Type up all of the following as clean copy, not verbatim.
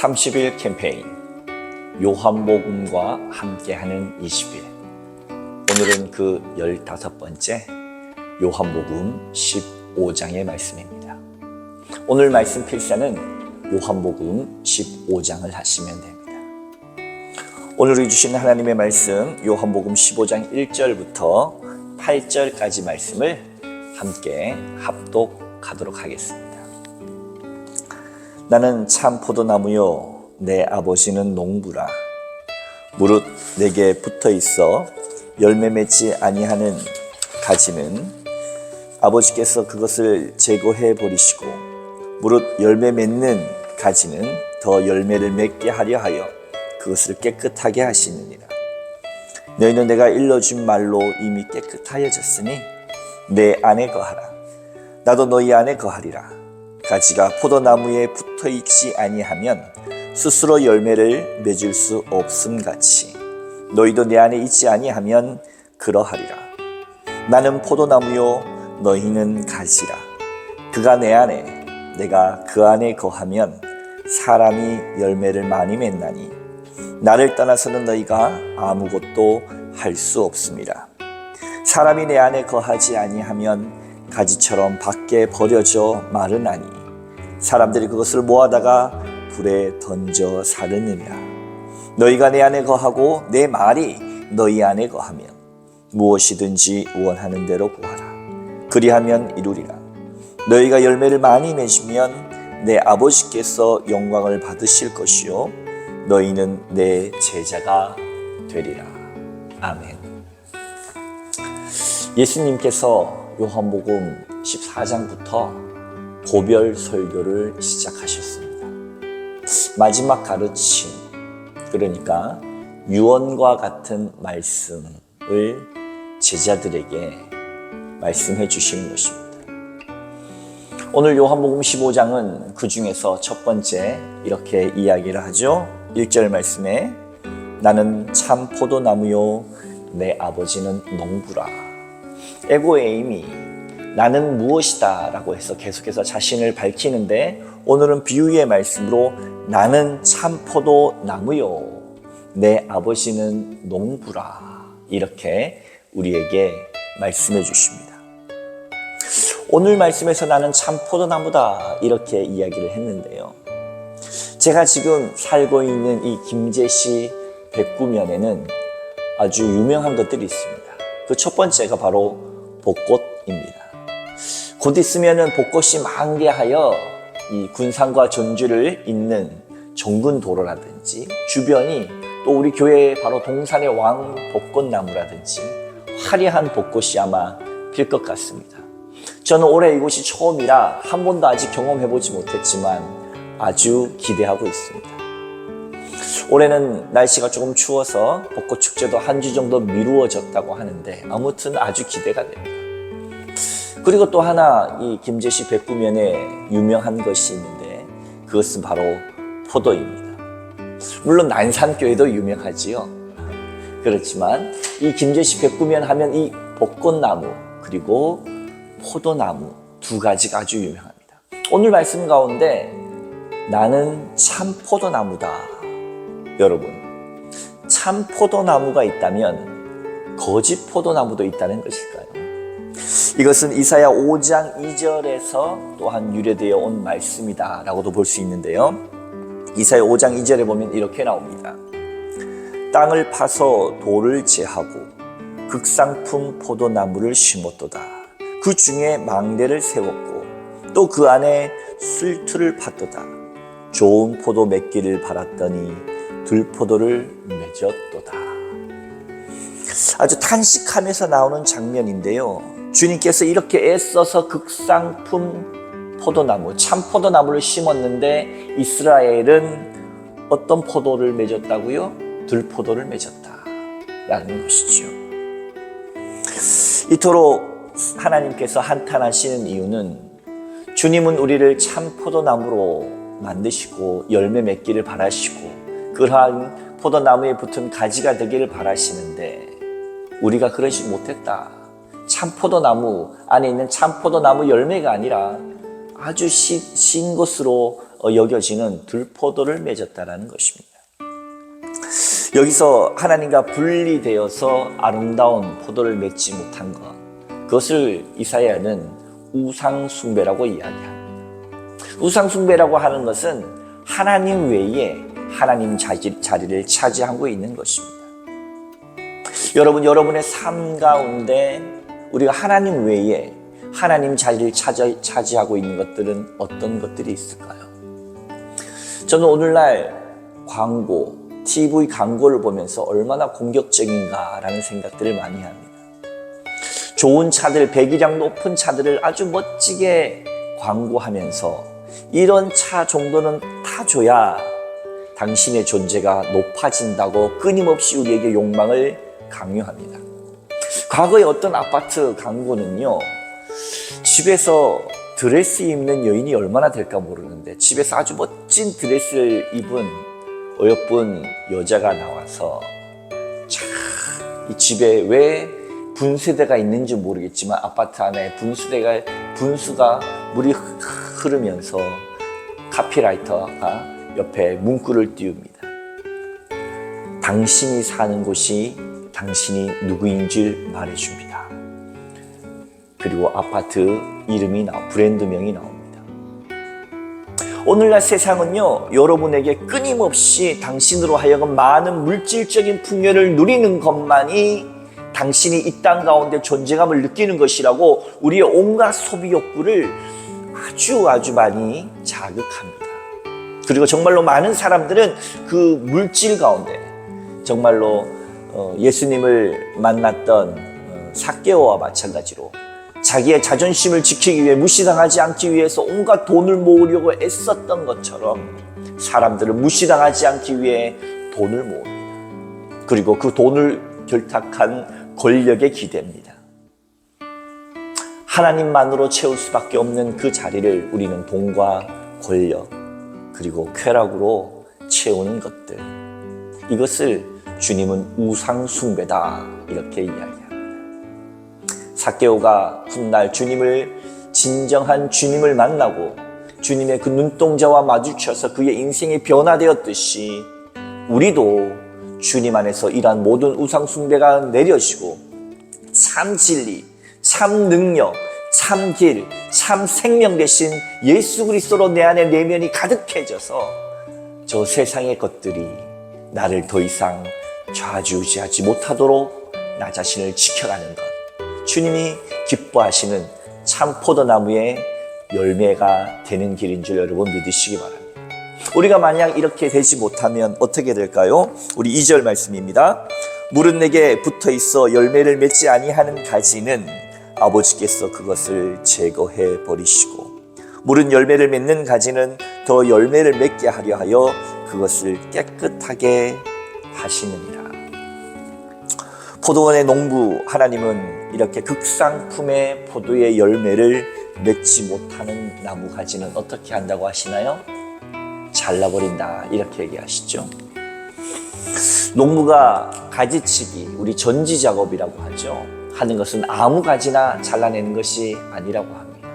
30일 캠페인 요한복음과 함께하는 20일. 오늘은 그 15번째 요한복음 15장의 말씀입니다. 오늘 말씀 필사는 요한복음 15장을 하시면 됩니다. 오늘 주신 하나님의 말씀 요한복음 15장 1절부터 8절까지 말씀을 함께 합독하도록 하겠습니다. 나는 참 포도나무요 내 아버지는 농부라. 무릇 내게 붙어 있어 열매 맺지 아니하는 가지는 아버지께서 그것을 제거해 버리시고, 무릇 열매 맺는 가지는 더 열매를 맺게 하려 하여 그것을 깨끗하게 하시느니라. 너희는 내가 일러준 말로 이미 깨끗하여졌으니 내 안에 거하라. 나도 너희 안에 거하리라. 가지가 포도나무에 붙어 있지 아니하면 스스로 열매를 맺을 수 없음같이 너희도 내 안에 있지 아니하면 그러하리라. 나는 포도나무요 너희는 가지라. 그가 내 안에 내가 그 안에 거하면 사람이 열매를 많이 맺나니 나를 떠나서는 너희가 아무것도 할 수 없음이라. 사람이 내 안에 거하지 아니하면 가지처럼 밖에 버려져 마르나니 사람들이 그것을 모아다가 불에 던져 사르느니라. 너희가 내 안에 거하고 내 말이 너희 안에 거하면 무엇이든지 원하는 대로 구하라. 그리하면 이루리라. 너희가 열매를 많이 맺으면 내 아버지께서 영광을 받으실 것이요 너희는 내 제자가 되리라. 아멘. 예수님께서 요한복음 14장부터 고별 설교를 시작하셨습니다. 마지막 가르침, 그러니까 유언과 같은 말씀을 제자들에게 말씀해 주시는 것입니다. 오늘 요한복음 15장은 그 중에서 첫 번째 이렇게 이야기를 하죠. 1절 말씀에 나는 참 포도나무요 내 아버지는 농부라. 에고에임이 나는 무엇이다 라고 해서 계속해서 자신을 밝히는데, 오늘은 비유의 말씀으로 나는 참 포도나무요 내 아버지는 농부라 이렇게 우리에게 말씀해 주십니다. 오늘 말씀에서 나는 참 포도나무다 이렇게 이야기를 했는데요, 제가 지금 살고 있는 이 김제시 백구면에는 아주 유명한 것들이 있습니다. 그 첫 번째가 바로 벚꽃입니다. 곧 있으면은 벚꽃이 만개하여 이 군산과 전주를 잇는 정근도로라든지 주변이 또 우리 교회의 바로 동산의 왕 벚꽃나무라든지 화려한 벚꽃이 아마 필 것 같습니다. 저는 올해 이곳이 처음이라 한 번도 아직 경험해보지 못했지만 아주 기대하고 있습니다. 올해는 날씨가 조금 추워서 벚꽃 축제도 한 주 정도 미루어졌다고 하는데 아무튼 아주 기대가 됩니다. 그리고 또 하나 이 김제시 백구면에 유명한 것이 있는데 그것은 바로 포도입니다. 물론 난산교회도 유명하지요. 그렇지만 이 김제시 백구면 하면 이 벚꽃나무 그리고 포도나무 두 가지가 아주 유명합니다. 오늘 말씀 가운데 나는 참 포도나무다. 여러분, 참 포도나무가 있다면 거짓 포도나무도 있다는 것일까요? 이것은 이사야 5장 2절에서 또한 유래되어 온 말씀이다 라고도 볼 수 있는데요, 이사야 5장 2절에 보면 이렇게 나옵니다. 땅을 파서 돌을 제하고 극상품 포도나무를 심었도다. 그 중에 망대를 세웠고 또 그 안에 술틀을 팠도다. 좋은 포도 맺기를 바랐더니 들포도를 맺었도다. 아주 탄식하면서 나오는 장면인데요, 주님께서 이렇게 애써서 극상품 포도나무, 참 포도나무를 심었는데 이스라엘은 어떤 포도를 맺었다고요? 들포도를 맺었다라는 것이죠. 이토록 하나님께서 한탄하시는 이유는 주님은 우리를 참 포도나무로 만드시고 열매 맺기를 바라시고 그러한 포도나무에 붙은 가지가 되기를 바라시는데 우리가 그러지 못했다. 참 포도나무 안에 있는 참 포도나무 열매가 아니라 아주 신 것으로 여겨지는 들포도를 맺었다라는 것입니다. 여기서 하나님과 분리되어서 아름다운 포도를 맺지 못한 것, 그것을 이사야는 우상숭배라고 이야기합니다. 우상숭배라고 하는 것은 하나님 외에 하나님 자리를 차지하고 있는 것입니다. 여러분, 여러분의 삶 가운데 우리가 하나님 외에 하나님 자리를 차지하고 있는 것들은 어떤 것들이 있을까요? 저는 오늘날 광고, TV 광고를 보면서 얼마나 공격적인가라는 생각들을 많이 합니다. 좋은 차들, 배기량 높은 차들을 아주 멋지게 광고하면서 이런 차 정도는 타줘야 당신의 존재가 높아진다고 끊임없이 우리에게 욕망을 강요합니다. 과거의 어떤 아파트 광고는요, 집에서 드레스 입는 여인이 얼마나 될까 모르는데 집에서 아주 멋진 드레스를 입은 어여쁜 여자가 나와서 이 집에 왜 분수대가 있는지 모르겠지만 아파트 안에 분수가 물이 흐르면서 카피라이터가 옆에 문구를 띄웁니다. 당신이 사는 곳이 당신이 누구인 줄 말해줍니다. 그리고 아파트 이름이 브랜드명이 나옵니다. 오늘날 세상은요, 여러분에게 끊임없이 당신으로 하여금 많은 물질적인 풍요를 누리는 것만이 당신이 이 땅 가운데 존재감을 느끼는 것이라고 우리의 온갖 소비 욕구를 아주 많이 자극합니다. 그리고 정말로 많은 사람들은 그 물질 가운데 정말로 예수님을 만났던 삭개오와 마찬가지로 자기의 자존심을 지키기 위해 무시당하지 않기 위해서 온갖 돈을 모으려고 애썼던 것처럼 사람들은 무시당하지 않기 위해 돈을 모읍니다. 그리고 그 돈을 결탁한 권력에 기댑니다. 하나님만으로 채울 수밖에 없는 그 자리를 우리는 돈과 권력 그리고 쾌락으로 채우는 것들, 이것을 주님은 우상숭배다 이렇게 이야기합니다. 삭개오가 훗날 진정한 주님을 만나고 주님의 그 눈동자와 마주쳐서 그의 인생이 변화되었듯이 우리도 주님 안에서 이러한 모든 우상숭배가 내려지고 참 진리, 참 능력, 참 길, 참 생명 되신 예수 그리스도로 내 안에 내면이 가득해져서 저 세상의 것들이 나를 더 이상 좌지우지하지 못하도록 나 자신을 지켜가는 것, 주님이 기뻐하시는 참 포도나무의 열매가 되는 길인 줄 여러분 믿으시기 바랍니다. 우리가 만약 이렇게 되지 못하면 어떻게 될까요? 우리 2절 말씀입니다. 물은 내게 붙어있어 열매를 맺지 아니하는 가지는 아버지께서 그것을 제거해 버리시고 물은 열매를 맺는 가지는 더 열매를 맺게 하려 하여 그것을 깨끗하게 하시느니라. 포도원의 농부 하나님은 이렇게 극상품의 포도의 열매를 맺지 못하는 나무 가지는 어떻게 한다고 하시나요? 잘라버린다 이렇게 얘기하시죠. 농부가 가지치기, 우리 전지 작업이라고 하죠. 하는 것은 아무 가지나 잘라내는 것이 아니라고 합니다.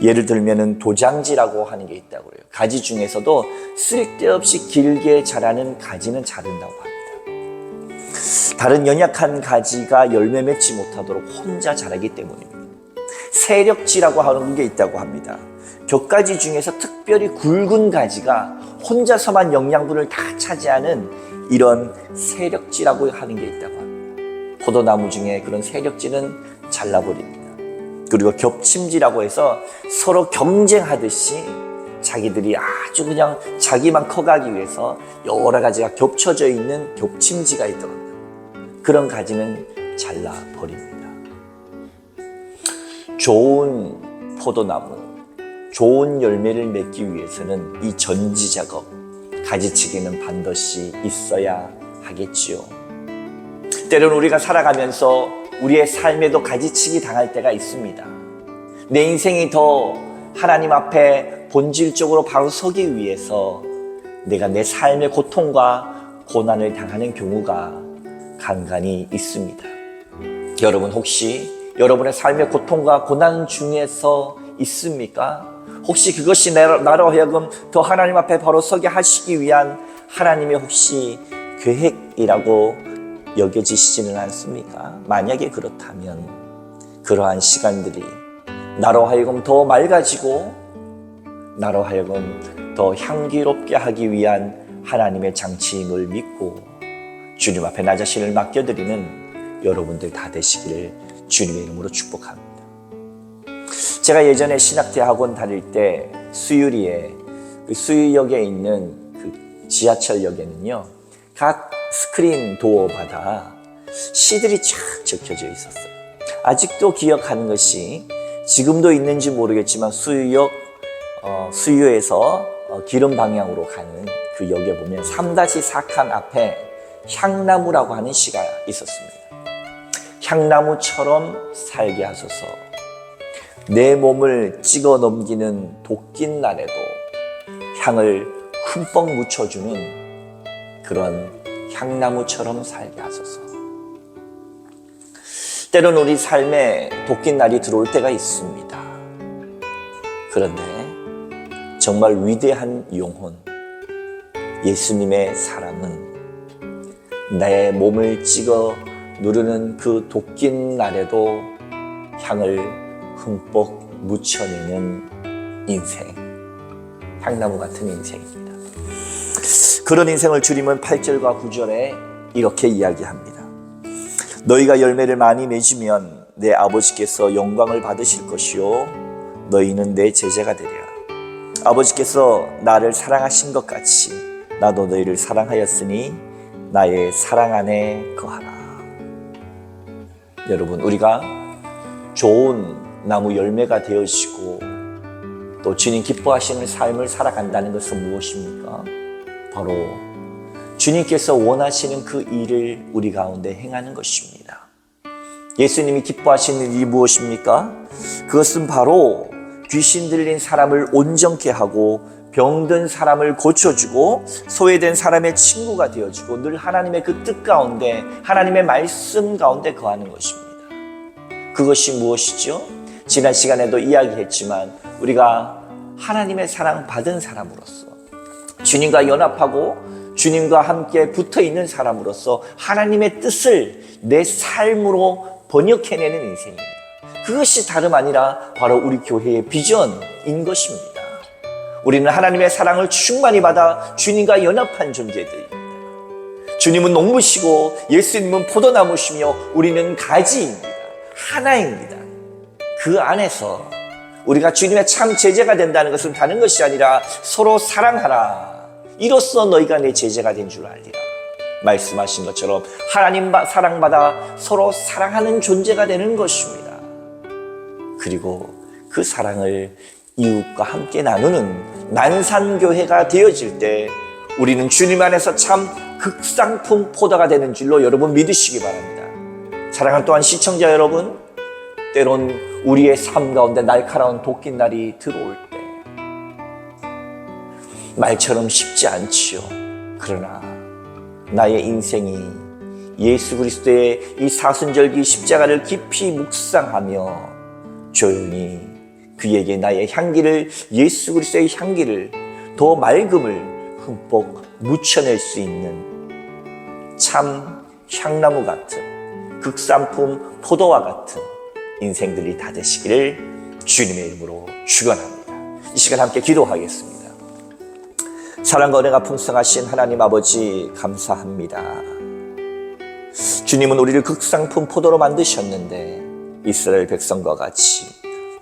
예를 들면은 도장지라고 하는 게 있다고 그래요. 가지 중에서도 쓸데없이 길게 자라는 가지는 자른다고 합니다. 다른 연약한 가지가 열매 맺지 못하도록 혼자 자라기 때문입니다. 세력지라고 하는 게 있다고 합니다. 곁가지 중에서 특별히 굵은 가지가 혼자서만 영양분을 다 차지하는 이런 세력지라고 하는 게 있다고 합니다. 포도나무 중에 그런 세력지는 잘라버립니다. 그리고 겹침지라고 해서 서로 경쟁하듯이 자기들이 아주 그냥 자기만 커가기 위해서 여러 가지가 겹쳐져 있는 겹침지가 있다고 합니다. 그런 가지는 잘라버립니다. 좋은 포도나무, 좋은 열매를 맺기 위해서는 이 전지 작업, 가지치기는 반드시 있어야 하겠지요. 때로는 우리가 살아가면서 우리의 삶에도 가지치기 당할 때가 있습니다. 내 인생이 더 하나님 앞에 본질적으로 바로 서기 위해서 내가 내 삶의 고통과 고난을 당하는 경우가 간간히 있습니다. 여러분 혹시 여러분의 삶의 고통과 고난 중에서 있습니까? 혹시 그것이 나로 하여금 더 하나님 앞에 바로 서게 하시기 위한 하나님의 혹시 계획이라고 여겨지시지는 않습니까? 만약에 그렇다면 그러한 시간들이 나로 하여금 더 맑아지고 나로 하여금 더 향기롭게 하기 위한 하나님의 장치임을 믿고 주님 앞에 나 자신을 맡겨드리는 여러분들 다 되시기를 주님의 이름으로 축복합니다. 제가 예전에 신학대학원 다닐 때 수유리에 그 수유역에 있는 그 지하철역에는요, 각 스크린 도어마다 시들이 쫙 적혀져 있었어요. 아직도 기억하는 것이 지금도 있는지 모르겠지만 수유에서 기름 방향으로 가는 그 역에 보면 3-4칸 앞에 향나무라고 하는 시가 있었습니다. 향나무처럼 살게 하소서. 내 몸을 찍어 넘기는 도낀 날에도 향을 흠뻑 묻혀주는 그런 향나무처럼 살게 하소서. 때론 우리 삶에 도낀 날이 들어올 때가 있습니다. 그런데 정말 위대한 영혼, 예수님의 사랑은 내 몸을 찍어 누르는 그 도낀 날에도 향을 흠뻑 묻혀내는 인생, 향나무 같은 인생입니다. 그런 인생을 주님은 8절과 9절에 이렇게 이야기합니다. 너희가 열매를 많이 맺으면 내 아버지께서 영광을 받으실 것이요 너희는 내 제자가 되리라. 아버지께서 나를 사랑하신 것 같이 나도 너희를 사랑하였으니 나의 사랑 안에 거하라. 여러분, 우리가 좋은 나무 열매가 되어지고 또 주님 기뻐하시는 삶을 살아간다는 것은 무엇입니까? 바로 주님께서 원하시는 그 일을 우리 가운데 행하는 것입니다. 예수님이 기뻐하시는 일이 무엇입니까? 그것은 바로 귀신 들린 사람을 온전케 하고 병든 사람을 고쳐주고 소외된 사람의 친구가 되어주고 늘 하나님의 그 뜻 가운데 하나님의 말씀 가운데 거하는 것입니다. 그것이 무엇이죠? 지난 시간에도 이야기했지만 우리가 하나님의 사랑 받은 사람으로서 주님과 연합하고 주님과 함께 붙어있는 사람으로서 하나님의 뜻을 내 삶으로 번역해내는 인생입니다. 그것이 다름 아니라 바로 우리 교회의 비전인 것입니다. 우리는 하나님의 사랑을 충만히 받아 주님과 연합한 존재들입니다. 주님은 농부시고 예수님은 포도나무시며 우리는 가지입니다. 하나입니다. 그 안에서 우리가 주님의 참 제자가 된다는 것은 다른 것이 아니라 서로 사랑하라. 이로써 너희가 내 제자가 된 줄 알리라. 말씀하신 것처럼 하나님 사랑받아 서로 사랑하는 존재가 되는 것입니다. 그리고 그 사랑을 이웃과 함께 나누는 난산교회가 되어질 때 우리는 주님 안에서 참 극상품 포도가 되는 줄로 여러분 믿으시기 바랍니다. 사랑하는 또한 시청자 여러분, 때론 우리의 삶 가운데 날카로운 도낀 날이 들어올 때 말처럼 쉽지 않지요. 그러나 나의 인생이 예수 그리스도의 이 사순절기 십자가를 깊이 묵상하며 조용히 그에게 나의 향기를, 예수 그리스도의 향기를, 더 맑음을 흠뻑 묻혀낼 수 있는 참 향나무 같은 극산품 포도와 같은 인생들이 다 되시기를 주님의 이름으로 축원합니다. 이 시간 함께 기도하겠습니다. 사랑과 은혜가 풍성하신 하나님 아버지 감사합니다. 주님은 우리를 극상품 포도로 만드셨는데 이스라엘 백성과 같이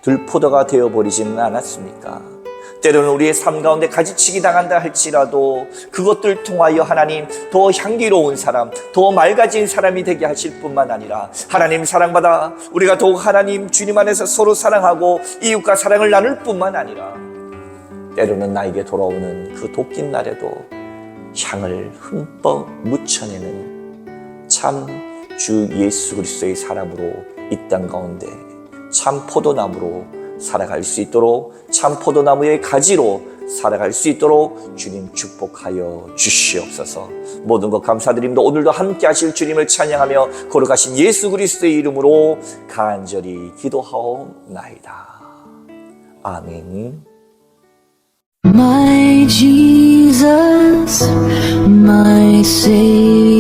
들포도가 되어버리지는 않았습니까? 때로는 우리의 삶 가운데 가지치기 당한다 할지라도 그것들 통하여 하나님 더 향기로운 사람, 더 맑아진 사람이 되게 하실 뿐만 아니라 하나님 사랑받아 우리가 더욱 하나님 주님 안에서 서로 사랑하고 이웃과 사랑을 나눌 뿐만 아니라 때로는 나에게 돌아오는 그 도낀 날에도 향을 흠뻑 묻혀내는 참 주 예수 그리스도의 사람으로 이 땅 가운데 참 포도나무로 살아갈 수 있도록 참 포도나무의 가지로 살아갈 수 있도록 주님 축복하여 주시옵소서. 모든 것 감사드립니다. 오늘도 함께 하실 주님을 찬양하며 거룩하신 예수 그리스도의 이름으로 간절히 기도하옵나이다. 아멘. My Jesus, my Savior.